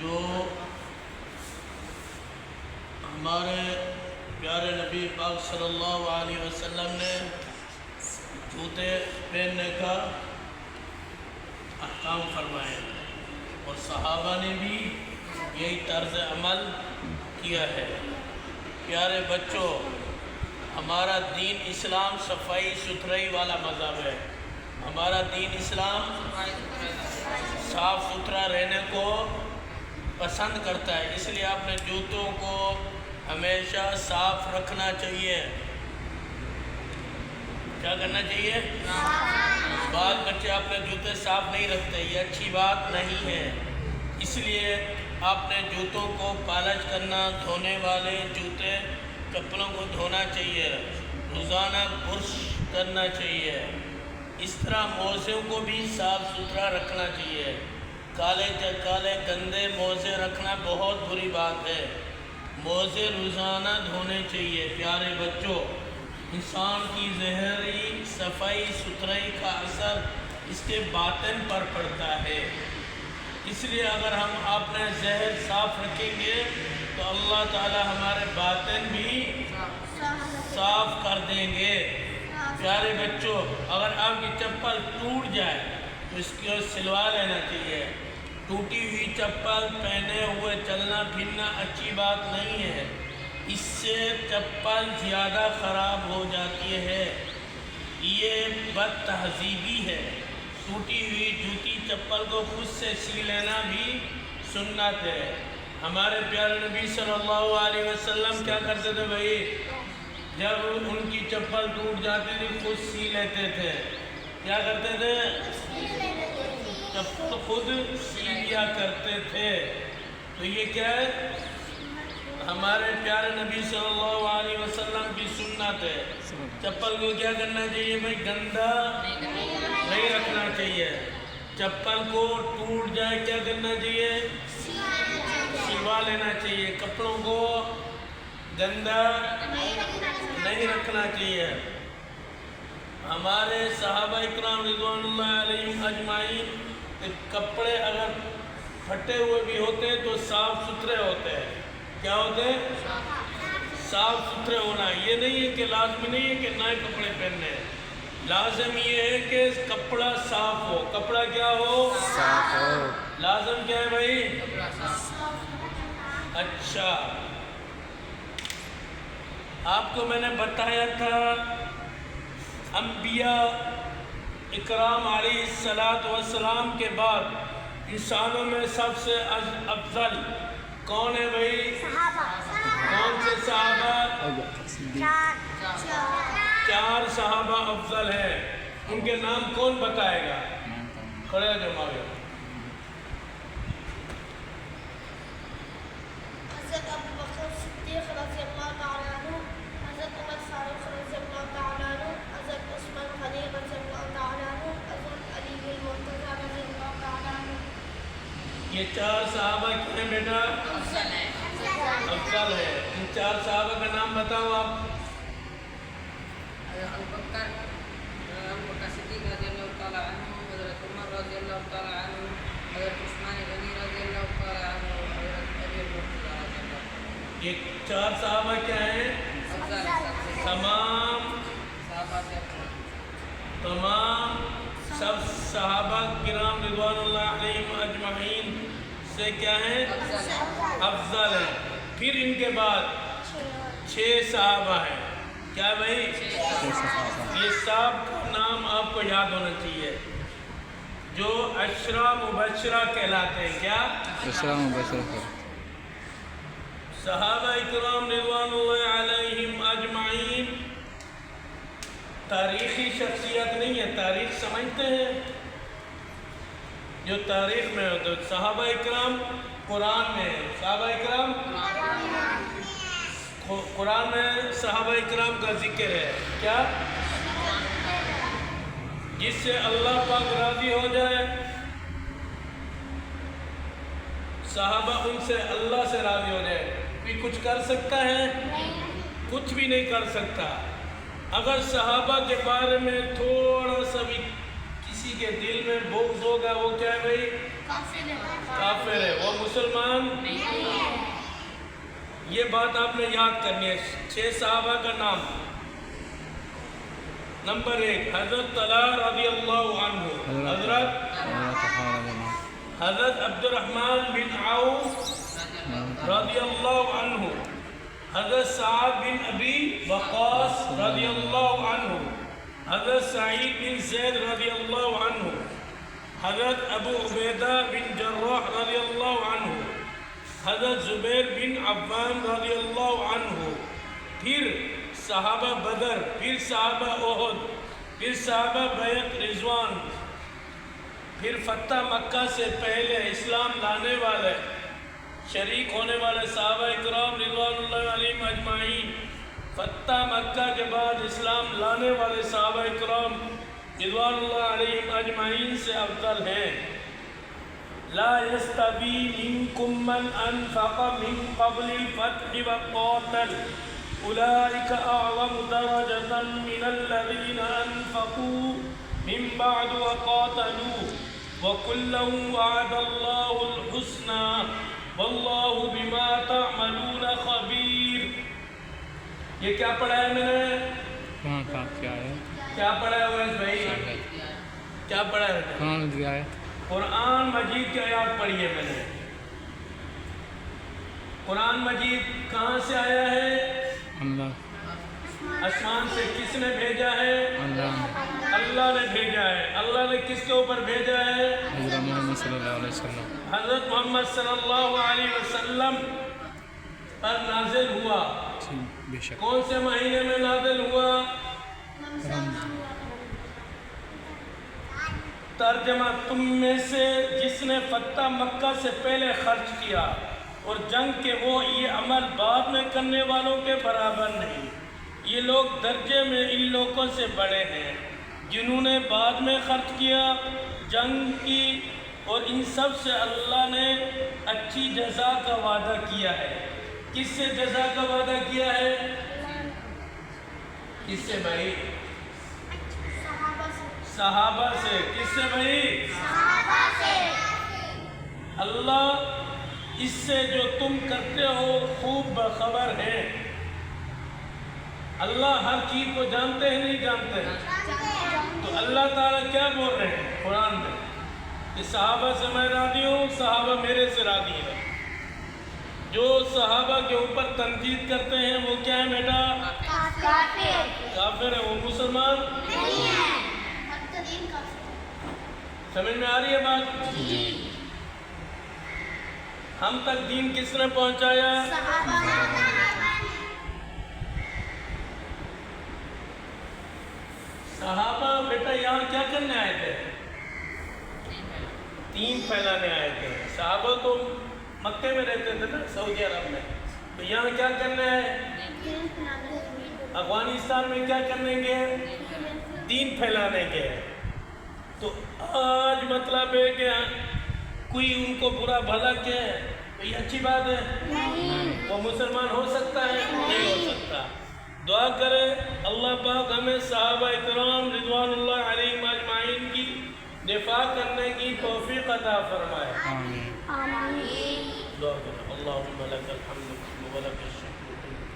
جو ہمارے پیارے نبی پاک صلی اللہ علیہ وسلم نے جوتے پہننے کا احکام فرمائے اور صحابہ نے بھی یہی طرز عمل کیا ہے۔ پیارے بچوں، ہمارا دین اسلام صفائی ستھرائی والا مذہب ہے۔ ہمارا دین اسلام صاف ستھرا رہنے کو پسند کرتا ہے، اس لیے اپنے جوتوں کو ہمیشہ صاف رکھنا چاہیے۔ کیا کرنا چاہیے؟ بعض بچے اپنے جوتے صاف نہیں رکھتے، یہ اچھی بات نہیں ہے۔ اس لیے اپنے جوتوں کو پالش کرنا، دھونے والے جوتے چپلوں کو دھونا چاہیے، روزانہ برش کرنا چاہیے۔ اس طرح موزوں کو بھی صاف ستھرا رکھنا چاہیے۔ کالے گندے موزے رکھنا بہت بری بات ہے۔ موزے روزانہ دھونے چاہیے۔ پیارے بچوں، انسان کی ظاہری صفائی ستھرائی کا اثر اس کے باطن پر پڑتا ہے۔ اس لیے اگر ہم اپنے ظاہر صاف رکھیں گے تو اللہ تعالی ہمارے باطن بھی صاف کر دیں گے۔ پیارے بچوں، اگر آپ کی چپل ٹوٹ جائے تو اس کو سلوا لینا چاہیے۔ ٹوٹی ہوئی چپل پہنے ہوئے چلنا پھرنا اچھی بات نہیں ہے، اس سے چپل زیادہ خراب ہو جاتی ہے، یہ بد تہذیبی ہے۔ ٹوٹی ہوئی جوتی چپل کو خود سے سی لینا بھی سنت ہے۔ ہمارے پیارے نبی صلی اللہ علیہ وسلم کیا کرتے تھے بھائی؟ جب ان کی چپل ٹوٹ جاتی تھی خود سی لیتے تھے۔ کیا کرتے تھے؟ چپل خود سی لیا کرتے تھے۔ تو یہ کیا ہے؟ ہمارے پیارے نبی صلی اللہ علیہ وسلم کی سنت ہے۔ چپل کو کیا کرنا چاہیے بھائی؟ گندا نہیں رکھنا چاہیے۔ چپل کو ٹوٹ جائے کیا کرنا چاہیے؟ سلوا لینا چاہیے۔ کپڑوں کو گندا نہیں رکھنا چاہیے۔ ہمارے صحابہ اکرام رضوان اللہ علیہم اجمعین کے کپڑے اگر پھٹے ہوئے بھی ہوتے ہیں تو صاف ستھرے ہوتے ہیں۔ کیا ہوتے ہیں؟ صاف ستھرے ہونا۔ یہ نہیں ہے کہ لازمی نہیں ہے کہ نئے کپڑے پہننے ہیں، لازم یہ ہے کہ کپڑا صاف ہو۔ کپڑا کیا ہو؟ صاف ہو۔ لازم کیا ہے بھائی؟ اچھا، آپ کو میں نے بتایا تھا انبیاء اکرام علیہ السلام کے بعد انسانوں میں سب سے افضل کون ہے بھائی؟ کون سے صحابہ؟ چار صحابہ افضل ہیں۔ ان کے نام کون بتائے گا؟ کھڑے ہو جاؤ آگے۔ حضرت ابو بکر صدیق رضی اللہ تعالیٰ عنہ، حضرت عمر فاروق رضی اللہ تعالیٰ عنہ، حضرت عثمان غنی رضی اللہ تعالیٰ عنہ، حضرت علی المرتضیٰ رضی اللہ تعالیٰ عنہ۔ یہ چار صحابہ کیا ہیں بیٹا؟ افضل ہے۔ افضل ہے۔ ان چار صحابہ کا نام بتاؤ آپ۔ حضرت ابو بکر صدیق رضی اللہ تعالیٰ عنہ، حضرت عمر رضی اللہ تعالیٰ عنہ، حضرت عثمان غنی رضی اللہ تعالیٰ عنہ، حضرت علی المرتضیٰ رضی اللہ تعالیٰ عنہ۔ یہ چار صحابہ کیا ہیں؟ افضل ہے۔ تمام سب صحابہ کرام رضوان اللہ علیہم اجمعین سے کیا ہیں؟ افضل ہیں۔ پھر ان کے بعد 6 صحابہ ہیں۔ کیا بھائی؟ یہ سب کا نام آپ کو یاد ہونا چاہیے، جو عشرہ مبشرہ کہلاتے ہیں۔ کیا؟ عشرہ مبشرہ۔ صحابہ اکرام رضوان اللہ علیہم اجمعین تاریخی شخصیت نہیں ہے، تاریخ سمجھتے ہیں جو تاریخ میں ہوتے ہیں۔ صحابہ اکرام قرآن میں ہے، صحابہ اکرام قرآن میں صحابہ اکرام کا ذکر ہے۔ کیا؟ جس سے اللہ پاک راضی ہو جائے، صحابہ ان سے اللہ سے راضی ہو جائے۔ کوئی کچھ کر سکتا ہے؟ کچھ بھی نہیں کر سکتا۔ اگر صحابہ کے بارے میں تھوڑا سا بھی کسی کے دل میں بغض ہوگا، وہ کیا ہے بھائی؟ کافر ہے. وہ مسلمان یہ بات آپ نے یاد کرنی ہے. 6 صحابہ کا نام. نمبر 1 حضرت طلحہ رضی اللہ عنہ، حضرت عبد الرحمن بن عوف رضی اللہ عنہ، حضرت سعد بن ابی وقاص رضی اللہ عنہ، حضرت سعید بن زید رضی اللہ عنہ، حضرت ابو عبیدہ بن جراح رضی اللہ عنہ، حضرت زبیر بن عوام رضی اللہ عنہ، پھر صحابہ بدر، پھر صحابہ احد، پھر صحابہ بیعت رضوان، پھر فتح مکہ سے پہلے اسلام لانے والے شریک ہونے والے صحابہ اکرام رضوان اللہ علیہم اجمعین، فتح مکہ کے بعد اسلام لانے والے صحابہ اکرام رضوان اللہ علیہم اجمعین سے افضل ہیں. لا يستوي منكم من انفق من قبل الفتح وقاتل اولئك اعظم درجة من الذين انفقوا من بعد وقاتلوا وكلا وعد الله الحسنى والله بما تعملون خبير. یہ کیا پڑھا ہے میں نے؟ کہاں کا کیا ہے؟ کیا پڑھا ہے اویس بھائی؟ کیا پڑھا ہے؟ کہاں دیا ہے؟ قرآن مجید کی آیات پڑھی ہے میں نے. قرآن مجید کہاں سے آیا ہے؟ اللہ. آسمان سے کس نے بھیجا ہے؟ اللہ. اللہ نے بھیجا ہے. اللہ نے کس کے اوپر بھیجا ہے؟ حضرت محمد صلی اللہ علیہ وسلم. حضرت محمد صلی اللہ علیہ وسلم پر نازل ہوا. جی بے شک. کون سے مہینے میں نازل ہوا؟ ترجمہ: تم میں سے جس نے فتح مکہ سے پہلے خرچ کیا اور جنگ کے وہ یہ عمل بعد میں کرنے والوں کے برابر نہیں. یہ لوگ درجے میں ان لوگوں سے بڑے ہیں جنہوں نے بعد میں خرچ کیا، جنگ کی، اور ان سب سے اللہ نے اچھی جزا کا وعدہ کیا ہے. کس سے جزا کا وعدہ کیا ہے؟ کس سے بھائی؟ صحابہ سے. کس سے بھائی؟ صحابہ سے. اللہ اس سے جو تم کرتے ہو خوب باخبر ہے. اللہ ہر چیز کو جانتے ہیں نہیں جانتے؟ تو اللہ تعالیٰ کیا بول رہے ہیں قرآن میں کہ صحابہ سے میں راضی ہوں، صحابہ میرے سے راضی ہیں. جو صحابہ کے اوپر تنقید کرتے ہیں وہ کیا ہے بیٹا؟ کافر ہے. وہ مسلمان نہیں ہے. سمجھ میں آ رہی ہے بات؟ ہم تک دین کس نے پہنچایا؟ صحابہ بیٹا یہاں کیا کرنے آئے تھے؟ دین پھیلانے آئے تھے. صحابہ تو مکے میں رہتے تھے نا، سعودی عرب میں. تو یہاں کیا کرنے آئے؟ افغانستان میں کیا کرنے گئے؟ دین پھیلانے گئے. تو آج مطلب ہے کہ کوئی ان کو برا بھلا کہے تو یہ اچھی بات ہے؟ وہ مسلمان ہو سکتا ہے؟ نہیں ہو سکتا. دعا کرے اللہ پاک ہمیں صحابہ اکرام رضوان اللہ علیہم اجمعین کی دفاع کرنے کی توفیق عطا فرمائے. آمین. آمین. دعا کرے اللہم لک الحمد ولک الشکر